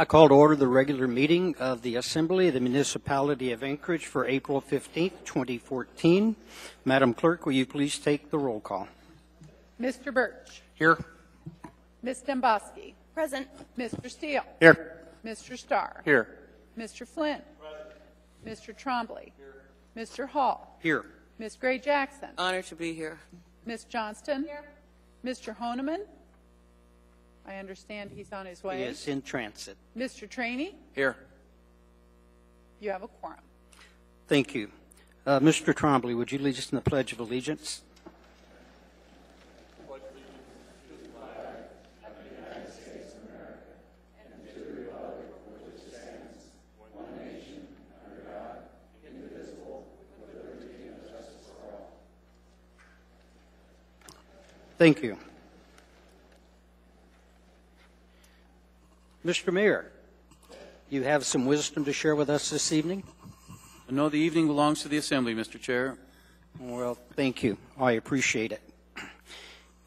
I call to order the regular meeting of the Assembly of the Municipality of Anchorage for April 15th, 2014. Madam Clerk, will you please take the roll call? Mr. Birch. Here. Ms. Demboski. Present. Mr. Steele. Here. Mr. Starr. Here. Mr. Flynn. Mr. Trombley. Mr. Hall. Here. Ms. Gray Jackson. Honored to be here. Ms. Johnston. Mr. Honeman. I understand he's on his way. He is in transit. Mr. Trainee. Here. You have a quorum. Thank you. Mr. Trombley, would you lead us in the Pledge of Allegiance? Thank you. Mr. Mayor, you have some wisdom to share with us this evening? No, the evening belongs to the Assembly, Mr. Chair. Well, thank you. I appreciate it.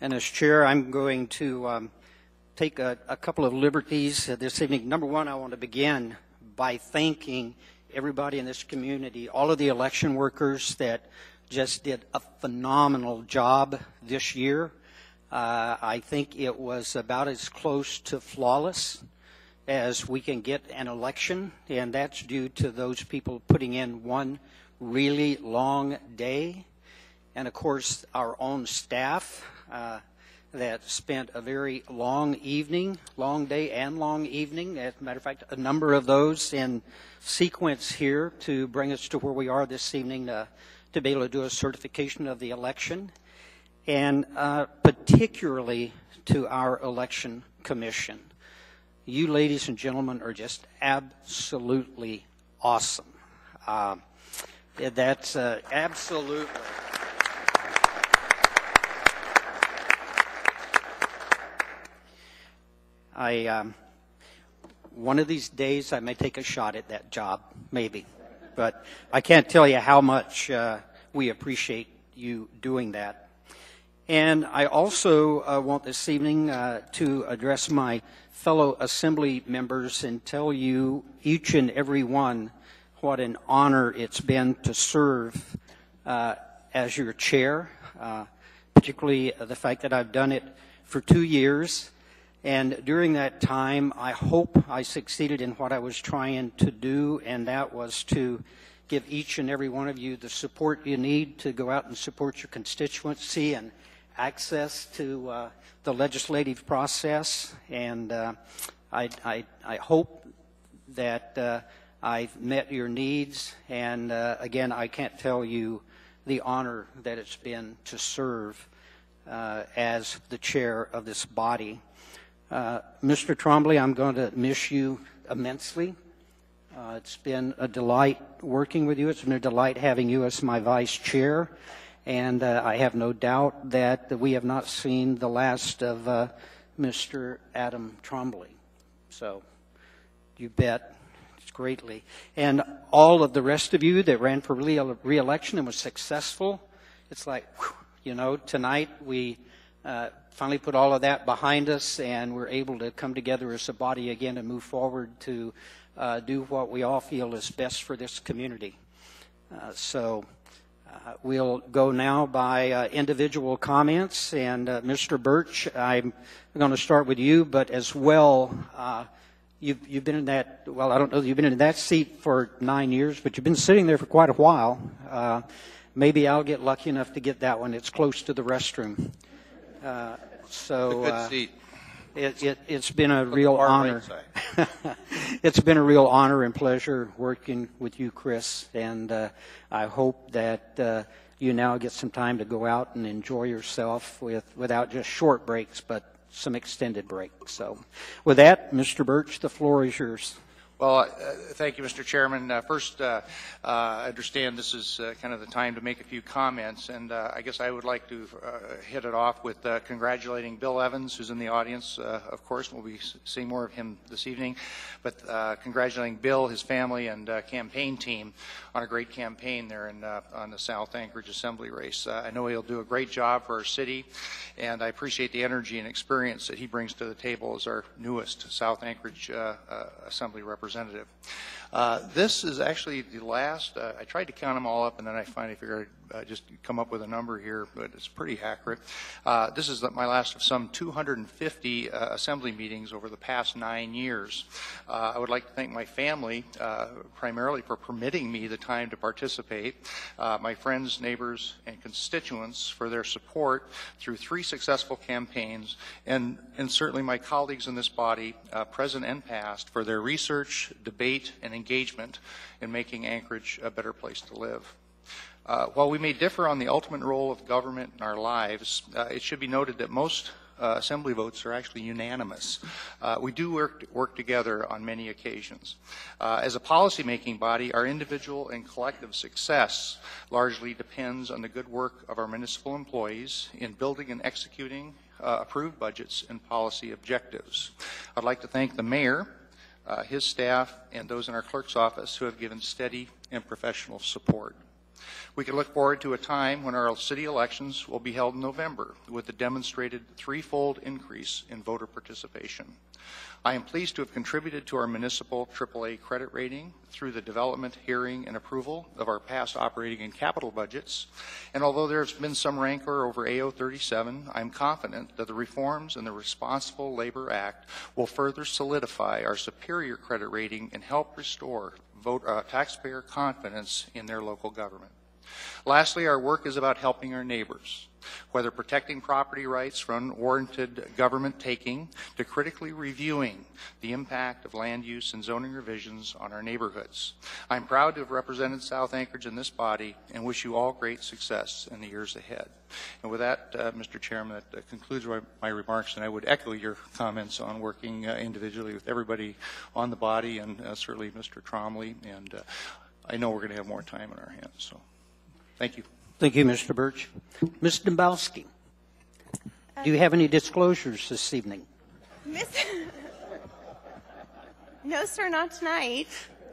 And as Chair, I'm going to take a couple of liberties this evening. Number one, I want to begin by thanking everybody in this community, all of the election workers that just did a phenomenal job this year. I think it was about as close to flawless as we can get an election, and that's due to those people putting in one really long day. And of course, our own staff that spent a very long evening, long day and long evening. As a matter of fact, a number of those in sequence here to bring us to where we are this evening to be able to do a certification of the election. And particularly to our election commission. You ladies and gentlemen are just absolutely awesome. That's absolutely. One of these days I may take a shot at that job, maybe. But I can't tell you how much we appreciate you doing that. And I also want this evening to address my fellow Assembly members and tell you, each and every one, what an honor it's been to serve as your chair, particularly the fact that I've done it for 2 years. And during that time, I hope I succeeded in what I was trying to do, and that was to give each and every one of you the support you need to go out and support your constituency and access to the legislative process. And I hope that I've met your needs. And again, I can't tell you the honor that it's been to serve as the chair of this body. Mr. Trombley, I'm going to miss you immensely. It's been a delight working with you. It's been a delight having you as my vice chair. And I have no doubt that we have not seen the last of Mr. Adam Trombley. So you bet. It's greatly. And all of the rest of you that ran for re-election and was successful, it's like, whew, you know, tonight we finally put all of that behind us, and we're able to come together as a body again and move forward to do what we all feel is best for this community. We'll go now by individual comments, and Mr. Birch, I'm going to start with you, but as well, you've been in that, well, I don't know that you've been in that seat for 9 years, but you've been sitting there for quite a while. Maybe I'll get lucky enough to get that one. It's close to the restroom. It's a good seat. It's been a real honor. It's been a real honor and pleasure working with you, Chris, and I hope that you now get some time to go out and enjoy yourself without just short breaks, but some extended breaks. So with that, Mr. Birch, the floor is yours. Well, thank you, Mr. Chairman. First, I understand this is kind of the time to make a few comments, and I guess I would like to hit it off with congratulating Bill Evans, who's in the audience, of course. We'll be seeing more of him this evening, but congratulating Bill, his family, and campaign team on a great campaign there on the South Anchorage Assembly race. I know he'll do a great job for our city, and I appreciate the energy and experience that he brings to the table as our newest South Anchorage Assembly representative. This is actually the last, I tried to count them all up and then I finally figured I'd just come up with a number here, but it's pretty accurate. This is my last of some 250 assembly meetings over the past 9 years. I would like to thank my family primarily for permitting me the time to participate, my friends, neighbors, and constituents for their support through 3 successful campaigns, and certainly my colleagues in this body, present and past, for their research, debate, and engagement in making Anchorage a better place to live. While we may differ on the ultimate role of government in our lives, it should be noted that most assembly votes are actually unanimous. We do work together on many occasions. As a policymaking body, our individual and collective success largely depends on the good work of our municipal employees in building and executing approved budgets and policy objectives. I'd like to thank the mayor, his staff, and those in our clerk's office who have given steady and professional support. We can look forward to a time when our city elections will be held in November with a demonstrated 3-fold increase in voter participation. I am pleased to have contributed to our municipal AAA credit rating through the development, hearing, and approval of our past operating and capital budgets. And although there has been some rancor over AO 37, I'm confident that the reforms in the Responsible Labor Act will further solidify our superior credit rating and help restore taxpayer confidence in their local government. Lastly, our work is about helping our neighbors, whether protecting property rights from unwarranted government taking to critically reviewing the impact of land use and zoning revisions on our neighborhoods. I'm proud to have represented South Anchorage in this body and wish you all great success in the years ahead. And with that, Mr. Chairman, that concludes my remarks, and I would echo your comments on working individually with everybody on the body and certainly Mr. Trombley, and I know we're going to have more time on our hands, so thank you. Thank you, Mr. Birch. Ms. Dembowski, do you have any disclosures this evening? No, sir, not tonight.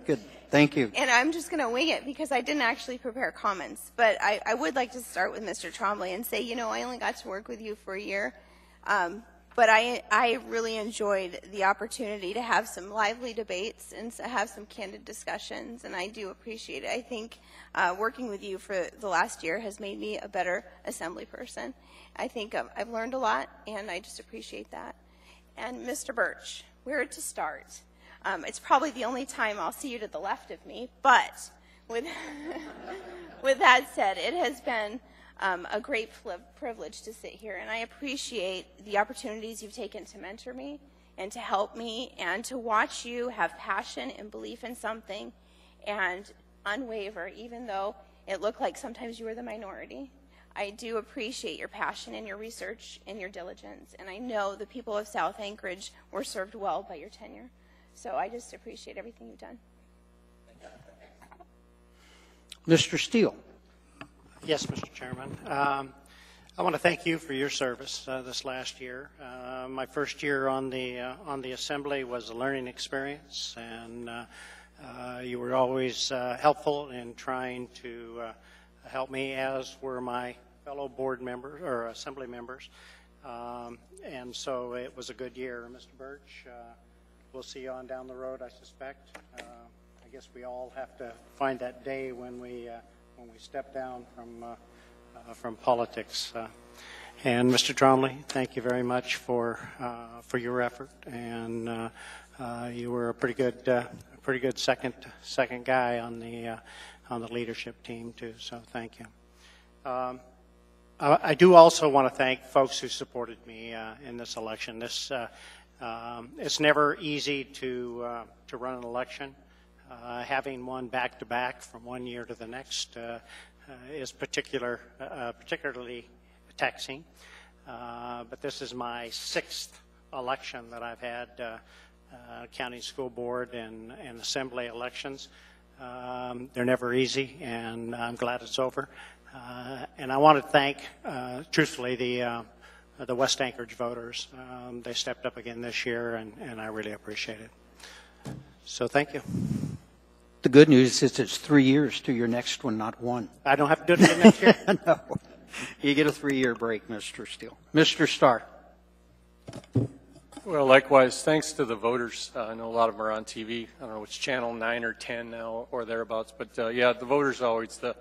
Good. Thank you. And I'm just going to wing it because I didn't actually prepare comments. But I would like to start with Mr. Trombley and say, you know, I only got to work with you for a year. But I really enjoyed the opportunity to have some lively debates and to have some candid discussions, and I do appreciate it. I think working with you for the last year has made me a better assembly person. I think I've learned a lot, and I just appreciate that. And Mr. Birch, where to start? It's probably the only time I'll see you to the left of me, but with, with that said, it has been a great privilege to sit here, and I appreciate the opportunities you've taken to mentor me and to help me and to watch you have passion and belief in something and unwaver, even though it looked like sometimes you were the minority. I do appreciate your passion and your research and your diligence, and I know the people of South Anchorage were served well by your tenure. So I just appreciate everything you've done. Mr. Steele. Yes, Mr. Chairman. I want to thank you for your service this last year. My first year on the Assembly was a learning experience, and you were always helpful in trying to help me, as were my fellow board members or Assembly members. And so it was a good year. Mr. Birch, we'll see you on down the road, I suspect. I guess we all have to find that day when we step down from politics. And Mr. Trombley, thank you very much for your effort. And you were a pretty good second guy on the leadership team too. So thank you. I do also want to thank folks who supported me in this election. It's never easy to run an election. Having one back-to-back from one year to the next is particularly taxing. But this is my 6th election that I've had county school board and assembly elections. They're never easy, and I'm glad it's over. And I want to thank, truthfully, the West Anchorage voters. They stepped up again this year, and I really appreciate it. So thank you. The good news is it's 3 years to your next one, not one. I don't have to do it again next year? No. You get a 3-year break, Mr. Steele. Mr. Starr. Well, likewise, thanks to the voters. I know a lot of them are on TV. I don't know which channel, 9 or 10 now or thereabouts. But, yeah, the voters are always the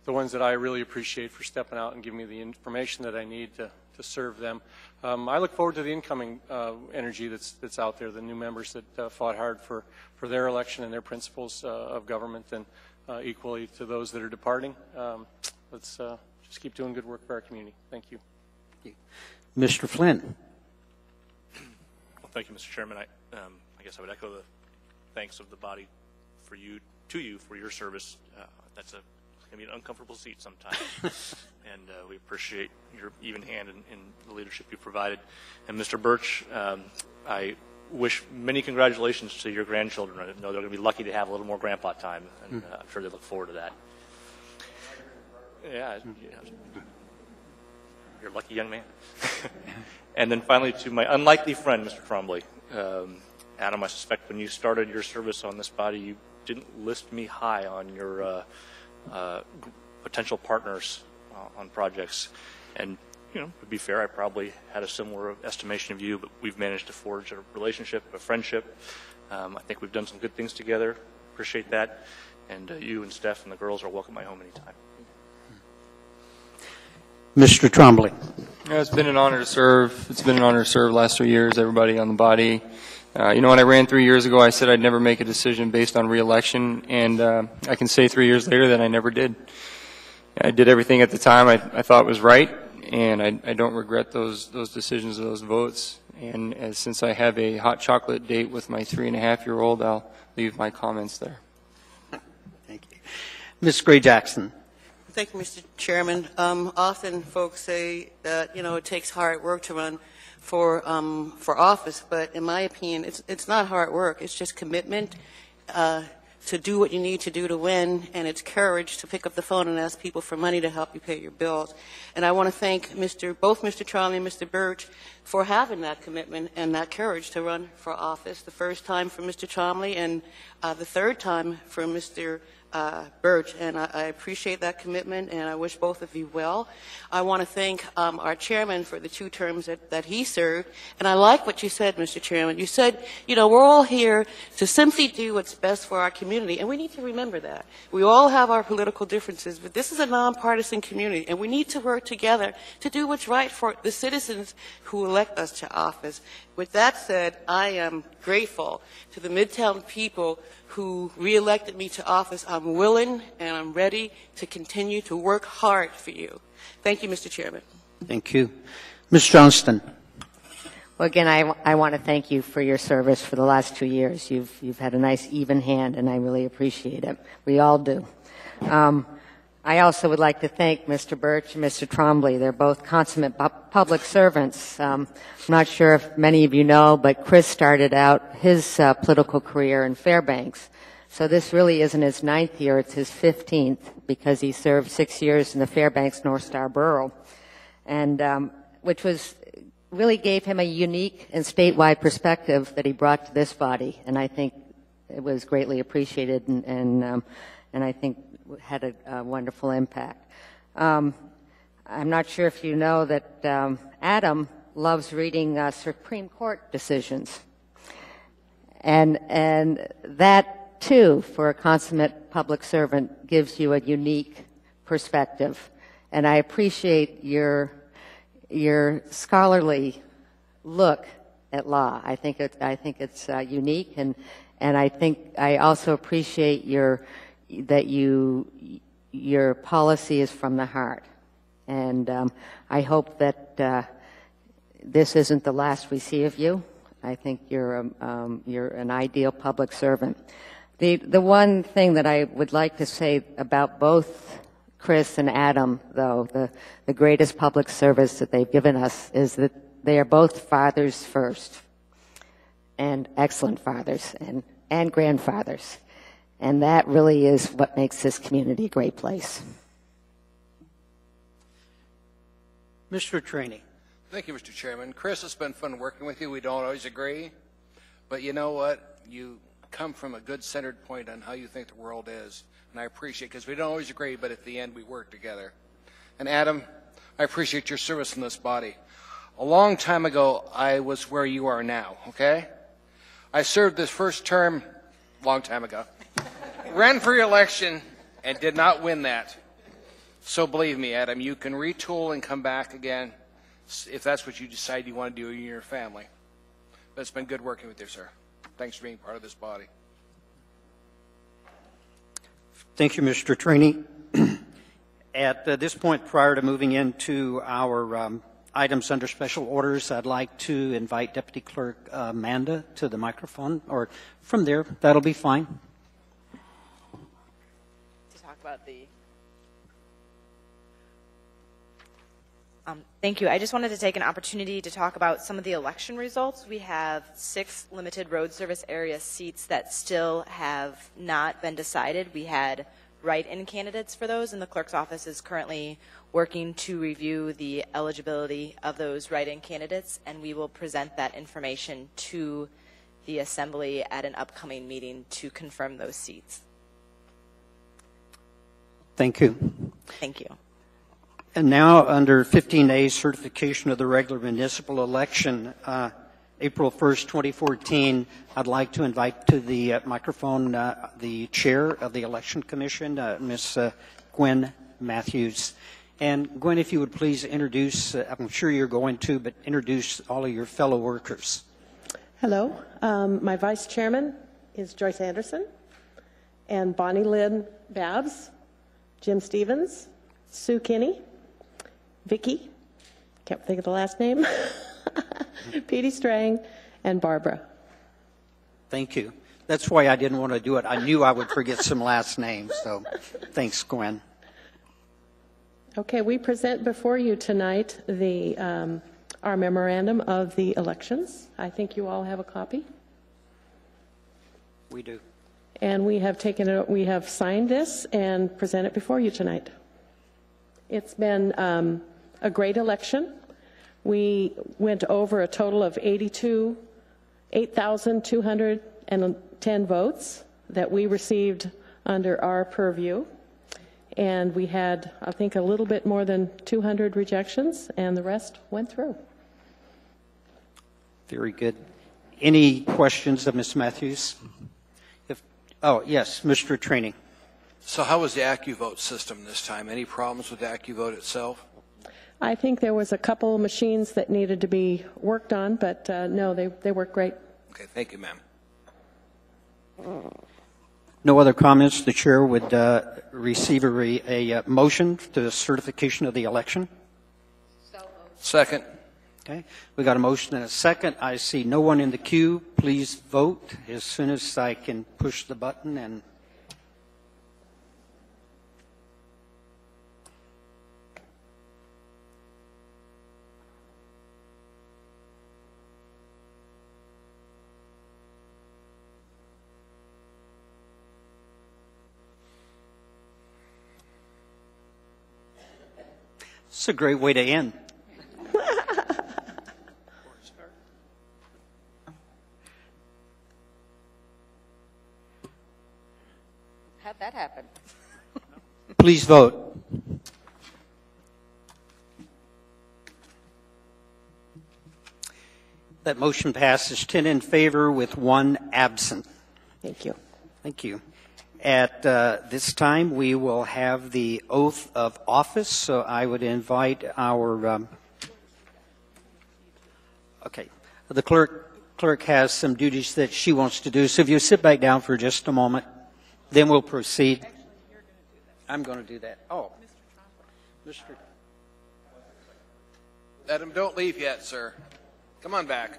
ones that I really appreciate for stepping out and giving me the information that I need to serve them. I look forward to the incoming energy that's out there, the new members that fought hard for their election and their principles of government, and equally to those that are departing. Let's just keep doing good work for our community. Thank you. Mr. Flynn. Well, thank you, Mr. Chairman. I guess I would echo the thanks of the body to you for your service. That's going to be an uncomfortable seat sometimes, and we appreciate your even hand in the leadership you provided. And Mr. Birch, I wish many congratulations to your grandchildren. I know they're going to be lucky to have a little more grandpa time, and I'm sure they look forward to that. Yeah, you're a lucky young man. And then finally, to my unlikely friend, Mr. Trombley. Adam, I suspect when you started your service on this body, you didn't list me high on your potential partners on projects. And, you know, to be fair, I probably had a similar estimation of you, but we've managed to forge a relationship, a friendship. I think we've done some good things together. Appreciate that. And you and Steph and the girls are welcome at my home anytime. Mr. Trombley. Yeah, it's been an honor to serve. It's been an honor to serve the last 3 years, everybody on the body. You know, when I ran 3 years ago, I said I'd never make a decision based on re-election, and I can say 3 years later that I never did. I did everything at the time I thought was right, and I don't regret those decisions, those votes. And since I have a hot chocolate date with my 3.5-year-old, I'll leave my comments there. Thank you. Ms. Gray-Jackson. Thank you, Mr. Chairman. Often folks say that, you know, it takes hard work to run for office, but in my opinion, it's not hard work. It's just commitment to do what you need to do to win, and it's courage to pick up the phone and ask people for money to help you pay your bills. And I want to thank both Mr. Trombley and Mr. Birch for having that commitment and that courage to run for office. The first time for Mr. Trombley and the third time for Mr. Birch, and I appreciate that commitment, and I wish both of you well. I want to thank our chairman for the 2 terms that he served, and I like what you said, Mr. Chairman. You said, you know, we're all here to simply do what's best for our community, and we need to remember that. We all have our political differences, but this is a nonpartisan community, and we need to work together to do what's right for the citizens who elect us to office. With that said, I am grateful to the Midtown people who reelected me to office. I'm willing and I'm ready to continue to work hard for you. Thank you, Mr. Chairman. Thank you. Ms. Johnston. Well, again, I want to thank you for your service for the last 2 years. You've had a nice even hand, and I really appreciate it. We all do. I also would like to thank Mr. Birch and Mr. Trombley. They're both consummate public servants. I'm not sure if many of you know, but Chris started out his political career in Fairbanks. So this really isn't his 9th year, it's his 15th, because he served 6 years in the Fairbanks North Star Borough, and which really gave him a unique and statewide perspective that he brought to this body, and I think it was greatly appreciated, and I think had a wonderful impact. I'm not sure if you know that Adam loves reading Supreme Court decisions, and that too, for a consummate public servant, gives you a unique perspective. And I appreciate your scholarly look at law. I think it's unique, and I also appreciate your policy is from the heart. And I hope that this isn't the last we see of you. I think you're an ideal public servant. The one thing that I would like to say about both Chris and Adam, though, the greatest public service that they've given us is that they are both fathers first. and excellent fathers and grandfathers. And that really is what makes this community a great place. Mr. Trainee. Thank you, Mr. Chairman. Chris, it's been fun working with you. We don't always agree, but you know what? You come from a good centered point on how you think the world is, and I appreciate it because we don't always agree, but at the end we work together. And Adam, I appreciate your service in this body. A long time ago, I was where you are now, okay? I served this first term a long time ago, ran for re-election, and did not win that. So believe me, Adam, you can retool and come back again if that's what you decide you want to do in your family. But it's been good working with you, sir. Thanks for being part of this body. Thank you, Mr. Trainee. At this point, prior to moving into our items under special orders, I'd like to invite Deputy Clerk Amanda to the microphone, or from there, that'll be fine. To talk about the thank you. I just wanted to take an opportunity to talk about some of the election results. We have 6 limited road service area seats that still have not been decided. We had write-in candidates for those, and the clerk's office is currently working to review the eligibility of those write-in candidates, and we will present that information to the Assembly at an upcoming meeting to confirm those seats. Thank you. Thank you. And now, under 15A, certification of the regular municipal election, April 1st, 2014, I'd like to invite to the microphone the chair of the Election Commission, Ms. Gwen Matthews. And Gwen, if you would please introduce, I'm sure you're going to, but introduce all of your fellow workers. Hello. My vice chairman is Joyce Anderson, and Bonnie Lynn Babs, Jim Stevens, Sue Kinney, Vicki, can't think of the last name, Petey Strang, and Barbara. Thank you. That's why I didn't want to do it. I knew I would forget some last names, so thanks, Gwen. Okay, we present before you tonight the our memorandum of the elections. I think you all have a copy. We do. And we have taken it, we have signed this and present it before you tonight. It's been a great election. We went over a total of 8,210 votes that we received under our purview. And we had, I think, a little bit more than 200 rejections, and the rest went through. Very good. Any questions of Ms. Matthews? Oh, yes, Mr. Trainee. So how was the AccuVote system this time? Any problems with the AccuVote itself? I think there was a couple machines that needed to be worked on, but no, they work great. Okay, thank you, ma'am. No other comments. The chair would receive a motion to the certification of the election. Second. Okay. We got a motion and a second. I see no one in the queue. Please vote as soon as I can push the button and it's a great way to end. How'd that happen? Please vote. That motion passes 10 in favor with 1 absent. Thank you. Thank you. At this time, we will have the oath of office. So I would invite our the clerk has some duties that she wants to do. So if you sit back down for just a moment, then we'll proceed. I'm going to do that. Oh, Mr. Adam, don't leave yet, sir. Come on back.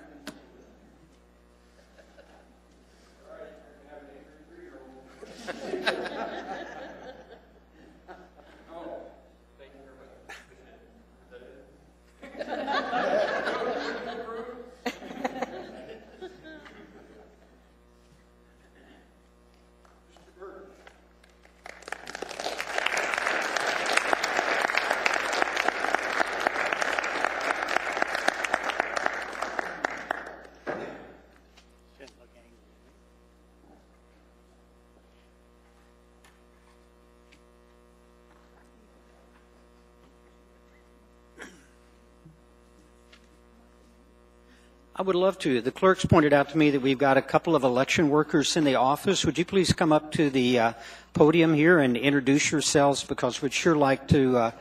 I would love to. The clerks pointed out to me that we've got a couple of election workers in the office. Would you please come up to the podium here and introduce yourselves, because we'd sure like to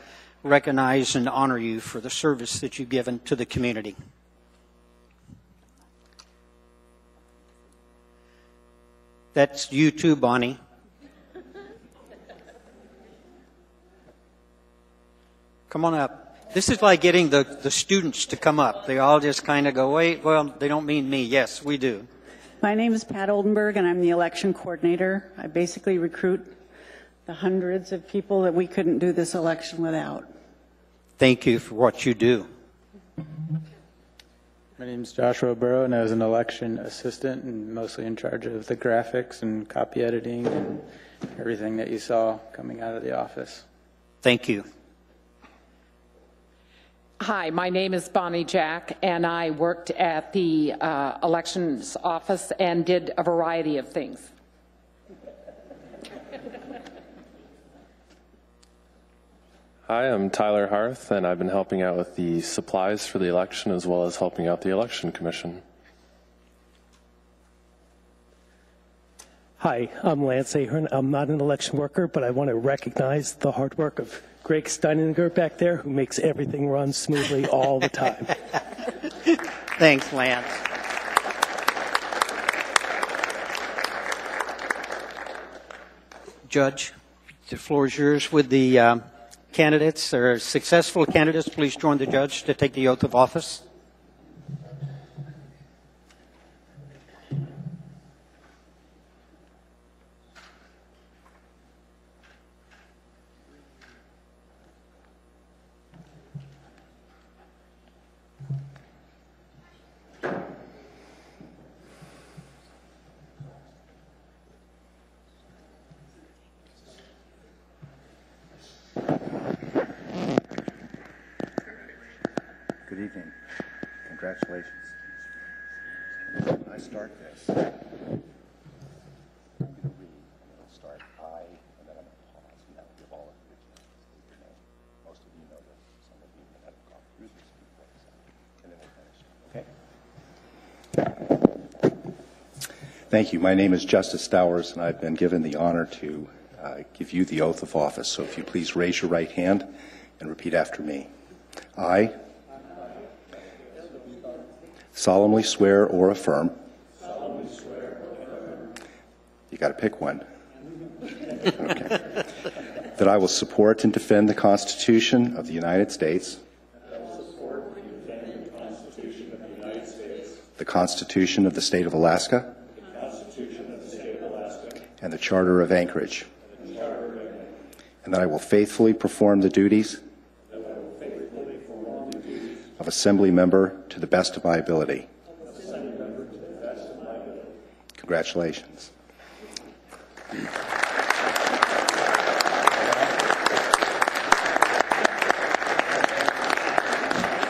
recognize and honor you for the service that you've given to the community. That's you too, Bonnie. Come on up. This is like getting the students to come up. They all just kind of go, wait, well, they don't mean me. Yes, we do. My name is Pat Oldenburg, and I'm the election coordinator. I basically recruit the hundreds of people that we couldn't do this election without. Thank you for what you do. My name is Joshua Burrow, and I was an election assistant and mostly in charge of the graphics and copy editing and everything that you saw coming out of the office. Thank you. Hi, my name is Bonnie Jack, and I worked at the elections office and did a variety of things. Hi, I'm Tyler Harth, and I've been helping out with the supplies for the election as well as helping out the Election Commission. Hi, I'm Lance Ahern. I'm not an election worker, but I want to recognize the hard work of Greg Steininger back there, who makes everything run smoothly all the time. Thanks, Lance. Judge, the floor is yours. With the candidates or successful candidates, please join the judge to take the oath of office. Good evening. Congratulations. When I start this, I'm going to read, and it'll start I, and then I'm going to pause, and that will give all of you a chance to state your name. Most of you know this, some of you have gone through this before, and then we'll finish. Okay? Thank you. My name is Justice Stowers, and I've been given the honor to give you the oath of office. So if you please raise your right hand and repeat after me. I solemnly swear or affirm. You got to pick one. Okay. That I will support and defend the Constitution of the United States. The Constitution of the State of Alaska. And the Charter of Anchorage. And that I will faithfully perform the duties of Assembly member to the best of my ability. Congratulations.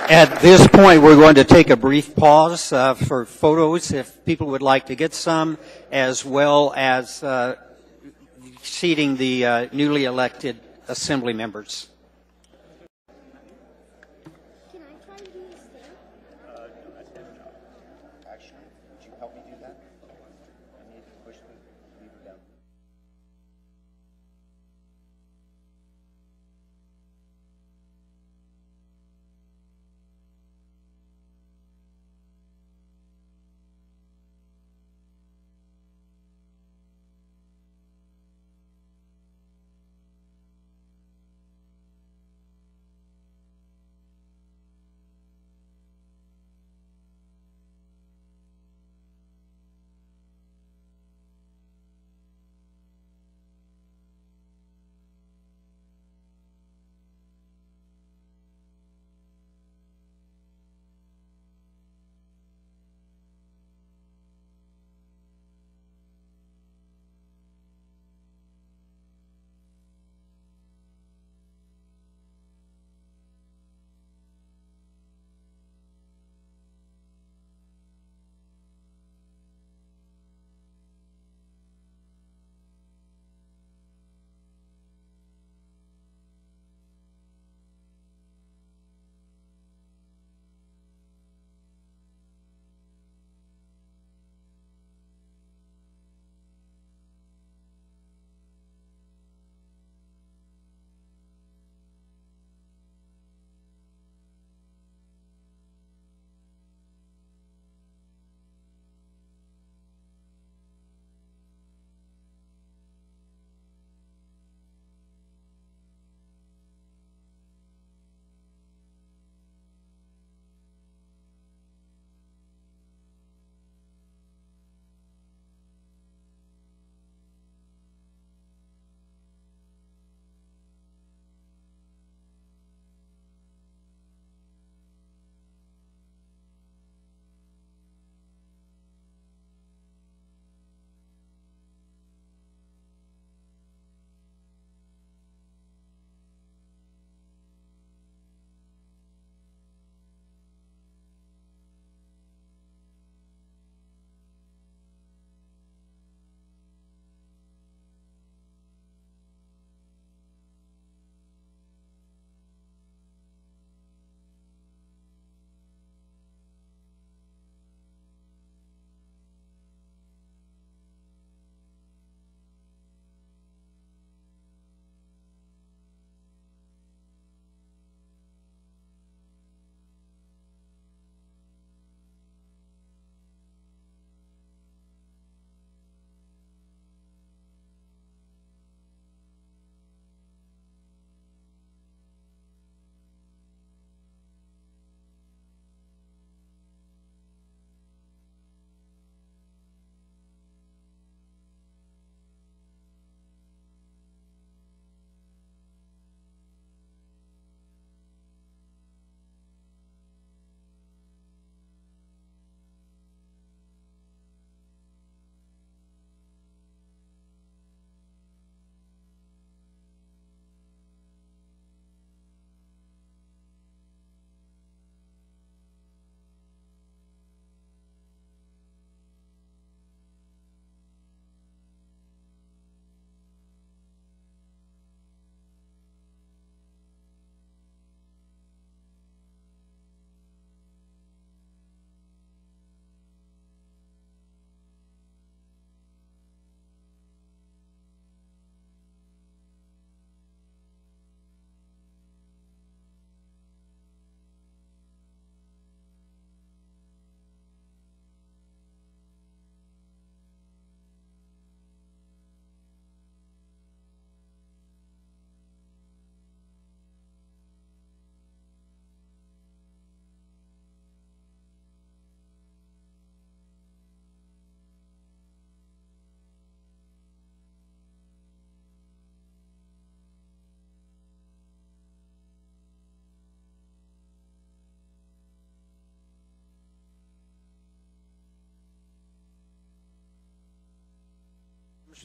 At this point, we're going to take a brief pause for photos, if people would like to get some, as well as seating the newly elected Assembly members.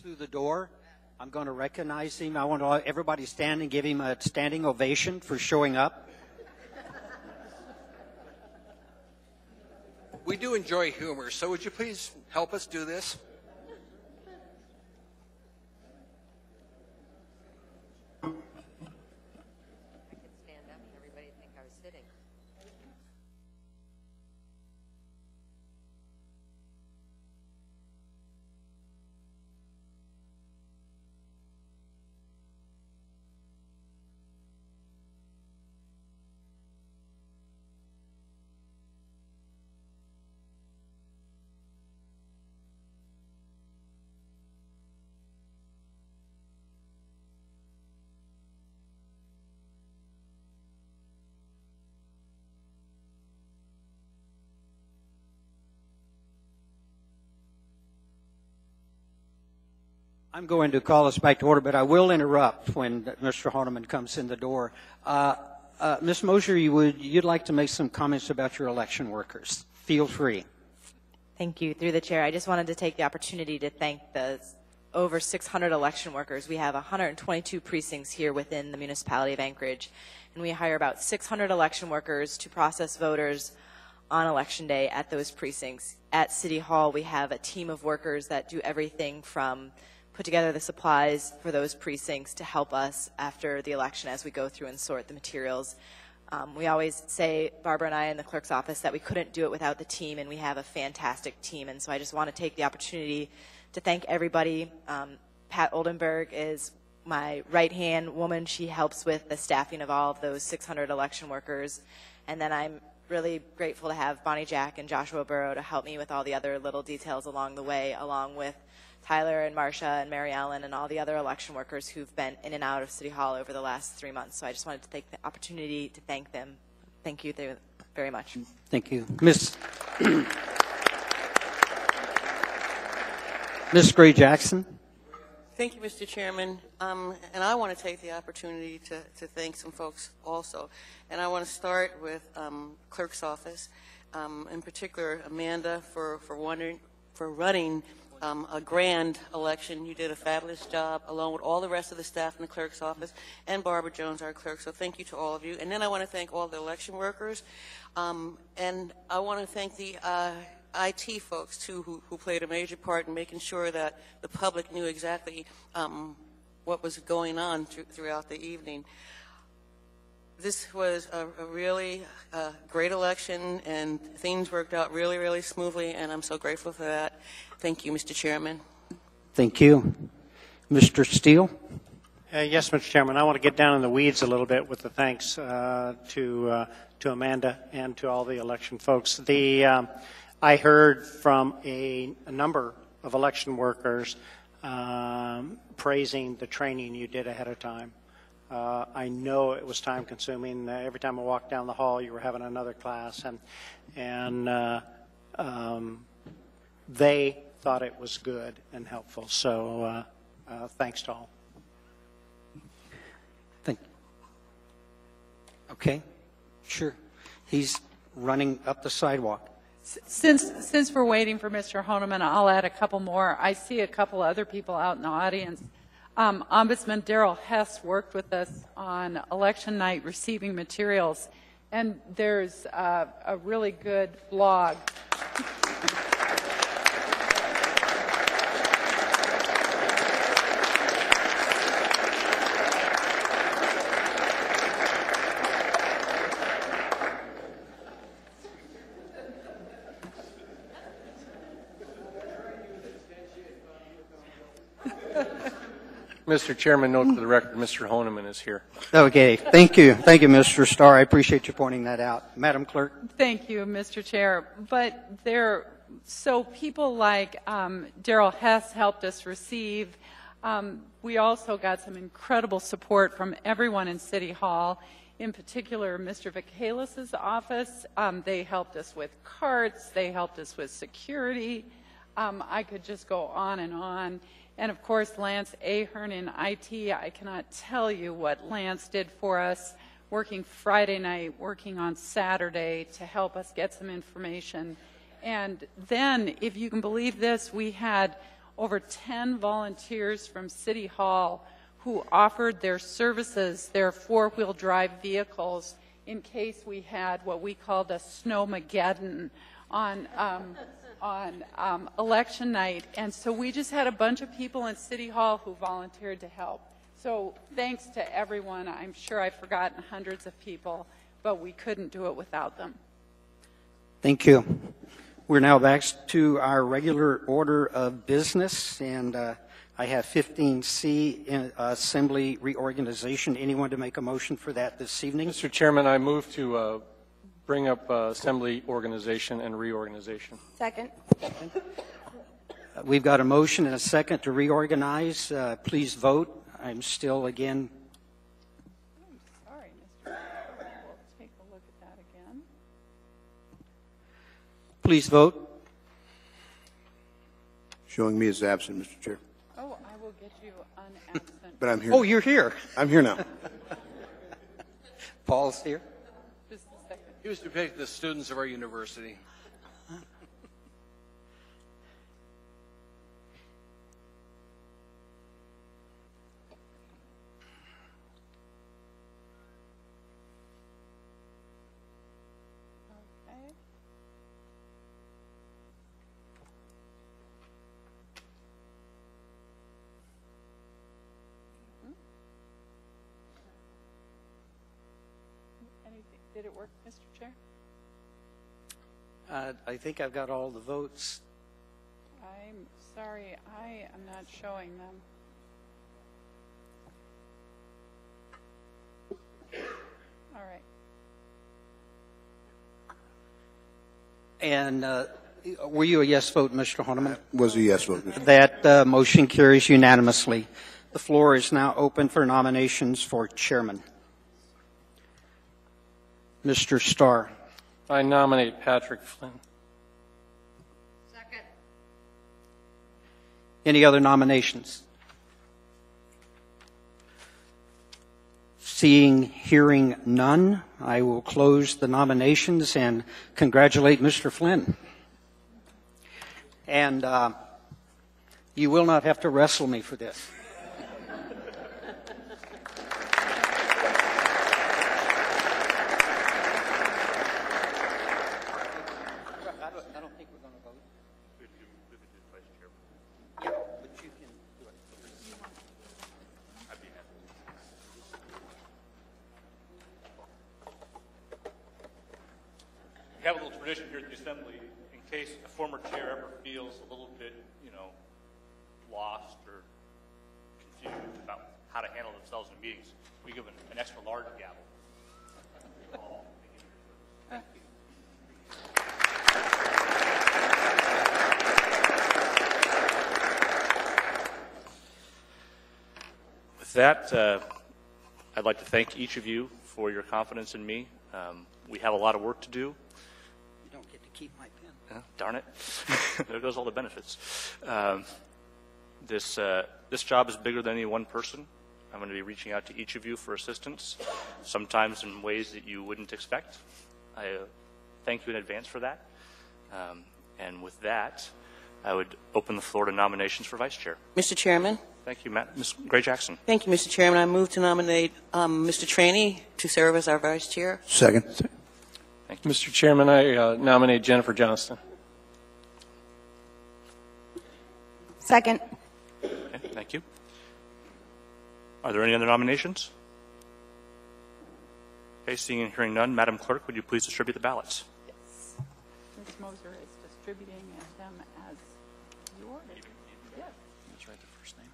through the door, I'm going to recognize him. I want everybody stand and give him a standing ovation for showing up. We do enjoy humor, so would you please help us do this? I'm going to call us back to order, but I will interrupt when Mr. Honeman comes in the door. Ms. Mosier, you'd like to make some comments about your election workers. Feel free. Thank you. Through the chair, I just wanted to take the opportunity to thank the over 600 election workers. We have 122 precincts here within the municipality of Anchorage, and we hire about 600 election workers to process voters on Election Day at those precincts. At City Hall, we have a team of workers that do everything from put together the supplies for those precincts to help us after the election as we go through and sort the materials. We always say, Barbara and I in the clerk's office, that we couldn't do it without the team, and we have a fantastic team. And so I just want to take the opportunity to thank everybody. Pat Oldenburg is my right-hand woman. She helps with the staffing of all of those 600 election workers. And then I'm really grateful to have Bonnie Jack and Joshua Burrow to help me with all the other little details along the way, along with Tyler and Marcia and Mary Ellen and all the other election workers who've been in and out of City Hall over the last 3 months. So I just wanted to take the opportunity to thank them. Thank you very much. Thank you. Ms. Gray Jackson. Thank you, Mr. Chairman. And I want to take the opportunity to thank some folks also. And I want to start with clerk's office, in particular Amanda for running a grand election. You did a fabulous job, along with all the rest of the staff in the clerk's office, and Barbara Jones, our clerk. So thank you to all of you. And then I want to thank all the election workers, and I want to thank the IT folks too, who played a major part in making sure that the public knew exactly what was going on throughout the evening. This was a really great election, and things worked out really, really smoothly, and I'm so grateful for that. Thank you, Mr. Chairman. Thank you. Mr. Steele? Yes, Mr. Chairman. I want to get down in the weeds a little bit with the thanks to Amanda and to all the election folks. I heard from a number of election workers praising the training you did ahead of time. I know it was time consuming. Every time I walked down the hall, you were having another class, and they thought it was good and helpful. So thanks to all. Okay, sure. He's running up the sidewalk. Since we're waiting for Mr. Honeman, I'll add a couple more. I see a couple other people out in the audience. Ombudsman Daryl Hess worked with us on election night receiving materials, and there's a really good blog. Mr. Chairman, note for the record, Mr. Honeman is here. Okay, thank you. Thank you, Mr. Starr. I appreciate you pointing that out. Madam Clerk? Thank you, Mr. Chair. But so people like Daryl Hess helped us receive. We also got some incredible support from everyone in City Hall, in particular Mr. Vicalis' office. They helped us with carts. They helped us with security. I could just go on and on. And of course, Lance Ahern in IT, I cannot tell you what Lance did for us, working Friday night, working on Saturday to help us get some information. And then, if you can believe this, we had over 10 volunteers from City Hall who offered their services, their four-wheel drive vehicles, in case we had what we called a snowmageddon on election night. And so we just had a bunch of people in City Hall who volunteered to help. So thanks to everyone. I'm sure I've forgotten hundreds of people, but we couldn't do it without them. Thank you. We're now back to our regular order of business, and I have 15C, in Assembly Reorganization. Anyone to make a motion for that this evening? Mr. Chairman, I move to bring up Assembly Organization and Reorganization. Second. We've got a motion and a second to reorganize. Please vote. I'm still again. Sorry, Mr. We'll take a look at that again. Please vote. Showing me as absent, Mr. Chair. Oh, I will get you unabsent. But I'm here. Oh, you're here. I'm here now. Paul's here. Just a second. He was to pick the students of our university. Okay. Did it work, Mr. Chair? I think I've got all the votes. I'm sorry, I am not showing them. All right. And were you a yes vote, Mr. Horniman? Was a yes vote, Mr. That motion carries unanimously. The floor is now open for nominations for chairman. Mr. Starr. I nominate Patrick Flynn. Second. Any other nominations? Seeing, hearing none, I will close the nominations and congratulate Mr. Flynn. And you will not have to wrestle me for this. We have a little tradition here at the Assembly, in case a former chair ever feels a little bit, lost or confused about how to handle themselves in meetings, we give an extra large gavel. With that, I'd like to thank each of you for your confidence in me. We have a lot of work to do. You don't get to keep my pen. Darn it. There goes all the benefits. This job is bigger than any one person. I'm going to be reaching out to each of you for assistance, sometimes in ways that you wouldn't expect. I thank you in advance for that. And with that, I would open the floor to nominations for vice chair. Mr. Chairman. Thank you, Ms. Gray Jackson. Thank you, Mr. Chairman. I move to nominate Mr. Traney to serve as our vice chair. Second. Thank you. Mr. Chairman, I nominate Jennifer Johnston. Second. Okay, thank you. Are there any other nominations? Okay, seeing and hearing none, Madam Clerk, would you please distribute the ballots? Yes. Ms. Moser is distributing them as you ordered. Yes. Let's write the first name.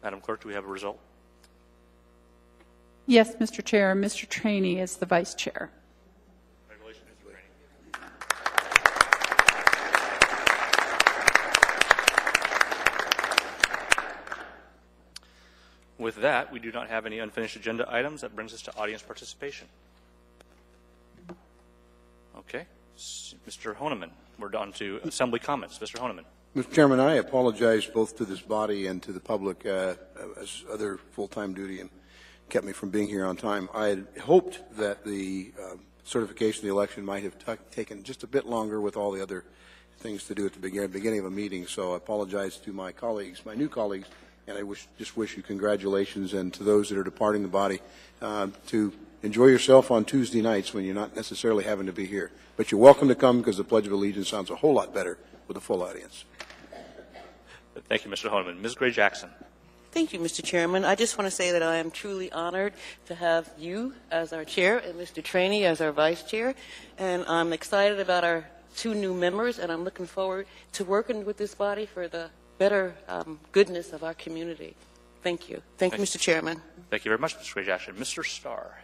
Madam Clerk, do we have a result? Yes, Mr. Chair. Mr. Trainee is the vice chair. Congratulations, Mr. Trainee. With that, we do not have any unfinished agenda items. That brings us to audience participation. Okay. Mr. Honeman, we're on to assembly comments. Mr. Honeman. Mr. Chairman, I apologize both to this body and to the public as other full-time duty and kept me from being here on time. I had hoped that the certification of the election might have taken just a bit longer with all the other things to do at the beginning of a meeting, so I apologize to my colleagues, my new colleagues, and I just wish you congratulations, and to those that are departing the body, to enjoy yourself on Tuesday nights when you're not necessarily having to be here. But you're welcome to come because the Pledge of Allegiance sounds a whole lot better with a full audience. Thank you, Mr. Honeman. Ms. Gray Jackson. Thank you, Mr. Chairman. I just want to say that I am truly honored to have you as our chair and Mr. Trainee as our vice chair. And I'm excited about our 2 new members, and I'm looking forward to working with this body for the better goodness of our community. Thank you. Thank you, Mr. Chairman. Thank you very much, Ms. Gray Jackson. Mr. Starr.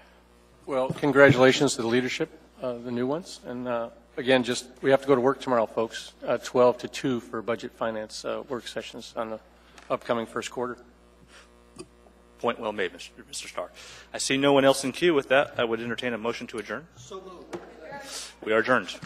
Well, congratulations to the leadership, the new ones. And again, we have to go to work tomorrow, folks, 12 to 2 for budget finance work sessions on the upcoming first quarter. Point well made, Mr. Starr. I see no one else in queue. With that, I would entertain a motion to adjourn. So moved. We are adjourned.